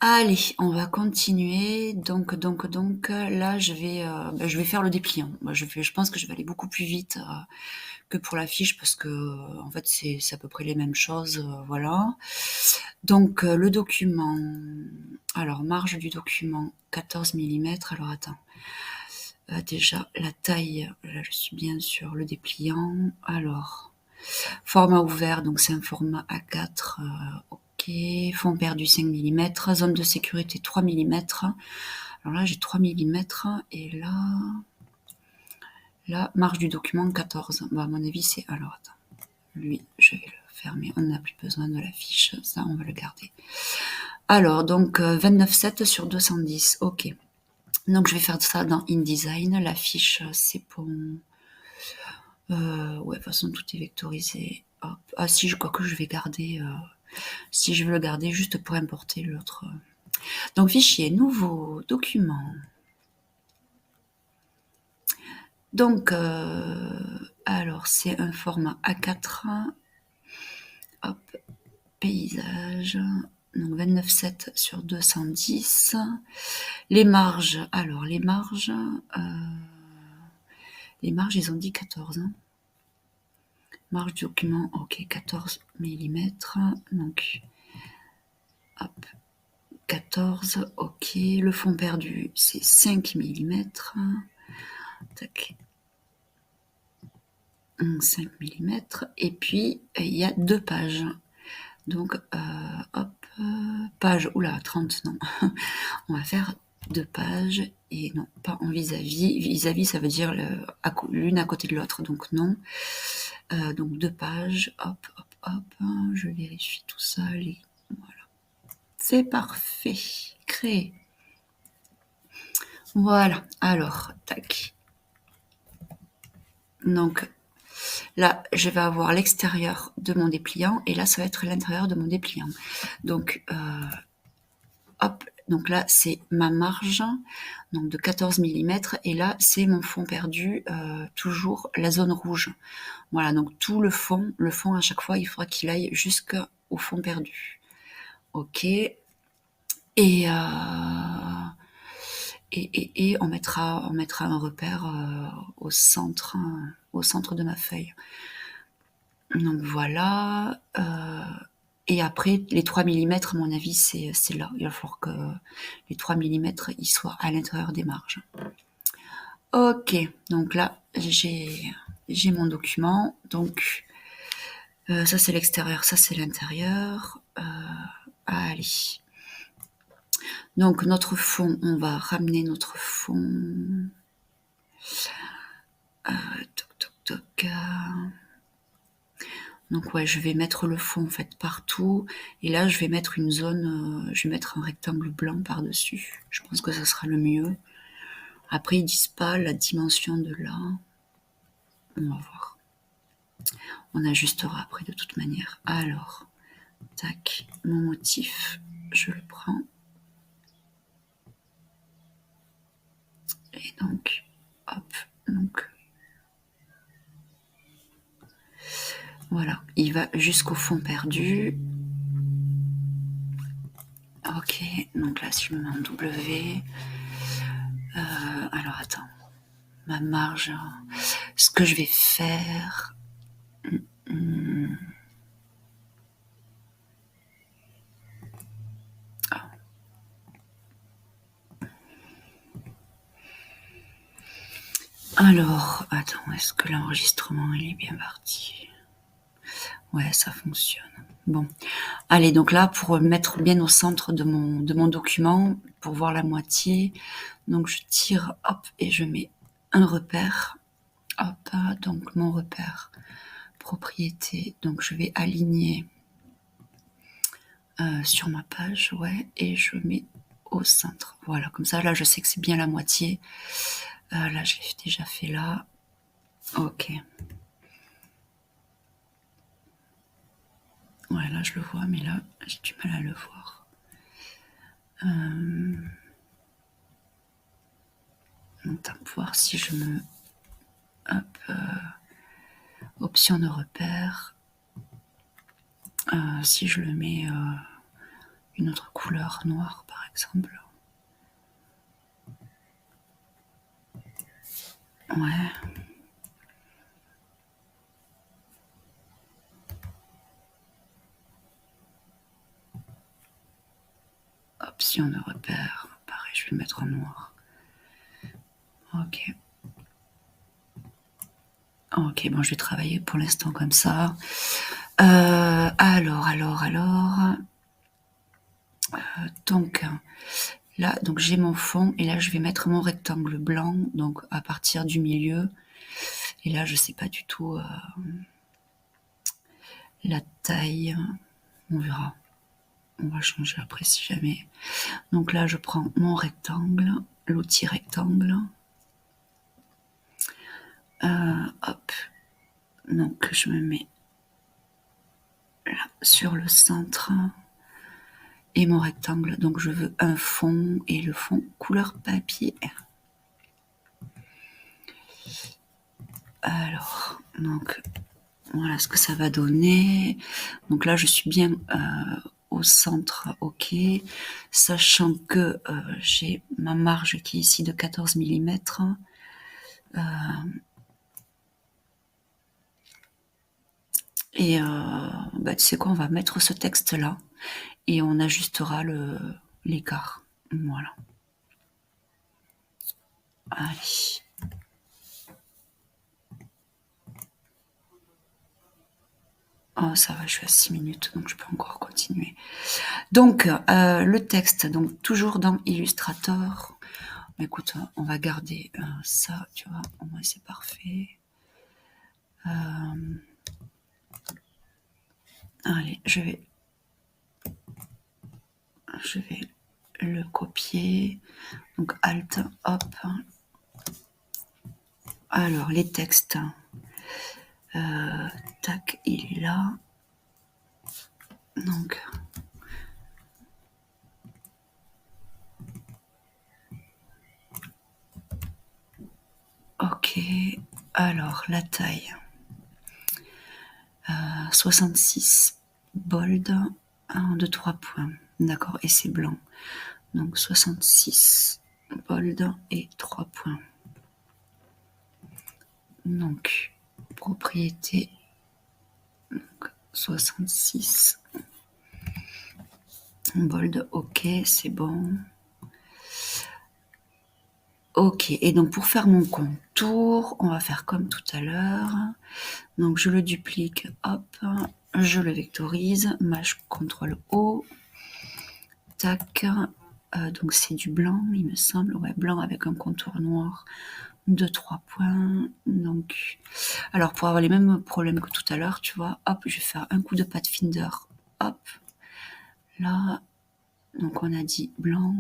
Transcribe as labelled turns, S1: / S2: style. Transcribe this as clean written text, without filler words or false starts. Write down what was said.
S1: Allez, on va continuer. Donc, là, je vais faire le dépliant. Je pense que je vais aller beaucoup plus vite que pour la fiche parce que, en fait, c'est à peu près les mêmes choses. Voilà. Donc, le document. Alors, marge du document, 14 millimètres. Alors, attends. Déjà, la taille, là, je suis bien sur le dépliant. Alors, format ouvert, donc c'est un format A4. Ok. Fond perdu 5 millimètres. Zone de sécurité 3 millimètres. Alors là, j'ai 3 millimètres. Et là, marge du document 14. Bon, à mon avis, c'est... Alors, attends. Lui, je vais le fermer. On n'a plus besoin de la fiche. Ça, on va le garder. Alors, donc, 29,7 sur 210. Ok. Donc, je vais faire ça dans InDesign. La fiche, c'est pour... ouais, de toute façon, tout est vectorisé. Hop. Ah si, je crois que je vais garder... si je veux le garder juste pour importer l'autre. Donc, fichier, nouveau, document. Donc, alors, c'est un format A4. Hop, paysage. Donc, 29,7 sur 210. Les marges, alors, les marges, ils ont dit 14. Hein. Marge du document, ok, 14 millimètres. Donc, hop, 14, ok. Le fond perdu, c'est 5 millimètres. Tac. 5 millimètres. Et puis, il y a 2 pages. Donc, hop, page, oula, 30, non. On va faire 2 pages. Et non, pas en vis-à-vis. Vis-à-vis, ça veut dire l'une à côté de l'autre. Donc, non. Donc, 2 pages. Hop, hop, hop. Je vérifie tout ça. Voilà. C'est parfait. Créer. Voilà. Alors, tac. Donc, là, je vais avoir l'extérieur de mon dépliant et là, ça va être l'intérieur de mon dépliant. Donc, hop, donc là, c'est ma marge donc de 14 millimètres et là, c'est mon fond perdu, toujours la zone rouge. Voilà, donc tout le fond à chaque fois, il faudra qu'il aille jusqu'au fond perdu. Ok. Et, on mettra un repère au centre de ma feuille. Donc voilà. Et après, les 3 millimètres, à mon avis, c'est là. Il va falloir que les 3 millimètres ils soient à l'intérieur des marges. Ok, donc là, j'ai mon document. Donc, ça c'est l'extérieur, ça c'est l'intérieur. Allez. Donc, notre fond, on va ramener notre fond. Toc, toc, toc. Donc ouais, je vais mettre le fond en fait partout. Et là, je vais mettre une zone, je vais mettre un rectangle blanc par-dessus. Je pense que ça sera le mieux. Après, ils disent pas la dimension de là. On va voir. On ajustera après de toute manière. Alors, tac, mon motif, je le prends. Et donc, hop, donc... Voilà, il va jusqu'au fond perdu. Ok, donc là, si je me mets en W... alors, attends. Ma marge... Ce que je vais faire... Alors, attends, est-ce que l'enregistrement il est bien parti? Ouais, ça fonctionne. Bon, allez, donc là, pour mettre bien au centre de mon document, pour voir la moitié, donc je tire, hop, et je mets un repère. Hop, donc mon repère, propriété, donc je vais aligner sur ma page, ouais, et je mets au centre. Voilà, comme ça, là, je sais que c'est bien la moitié. Là, je l'ai déjà fait là. Ok. Ouais, là, je le vois, mais là, j'ai du mal à le voir. Attends, pour voir si je me... Hop, option de repère. Si je le mets une autre couleur noire, par exemple. Ouais. Option de repère. Pareil, je vais le mettre en noir. Ok. Ok, bon, je vais travailler pour l'instant comme ça. Alors. Donc, là, donc j'ai mon fond et là, je vais mettre mon rectangle blanc, donc à partir du milieu. Et là, je sais pas du tout la taille. On verra. On va changer après si jamais. Donc là, je prends mon rectangle, l'outil rectangle. Hop. Donc, je me mets là sur le centre. Et mon rectangle, donc je veux un fond et le fond couleur papier. Alors, donc voilà ce que ça va donner. Donc là, je suis bien au centre, ok, sachant que j'ai ma marge qui est ici de 14 mm. Et bah, tu sais quoi, on va mettre ce texte-là et on ajustera l'écart. Voilà. Allez. Oh, ça va, je suis à 6 minutes, donc je peux encore continuer. Donc, le texte, donc toujours dans Illustrator. Écoute, on va garder ça, tu vois, au moins c'est parfait. Allez, je vais le copier. Donc, Alt, hop. Alors, les textes. Tac, il est là. Donc, ok. Alors, la taille. 66 bold, 1, 2, 3 points. D'accord, et c'est blanc. Donc 66 bold et 3 points. Donc, propriété, donc 66 bold, ok, c'est bon. Ok, et donc pour faire mon contour, on va faire comme tout à l'heure. Donc je le duplique, hop, je le vectorise, Maj CTRL O, tac, donc c'est du blanc, il me semble, ouais, blanc avec un contour noir de 3 points. Donc, alors pour avoir les mêmes problèmes que tout à l'heure, tu vois, hop, je vais faire un coup de Pathfinder, hop, là, donc on a dit blanc.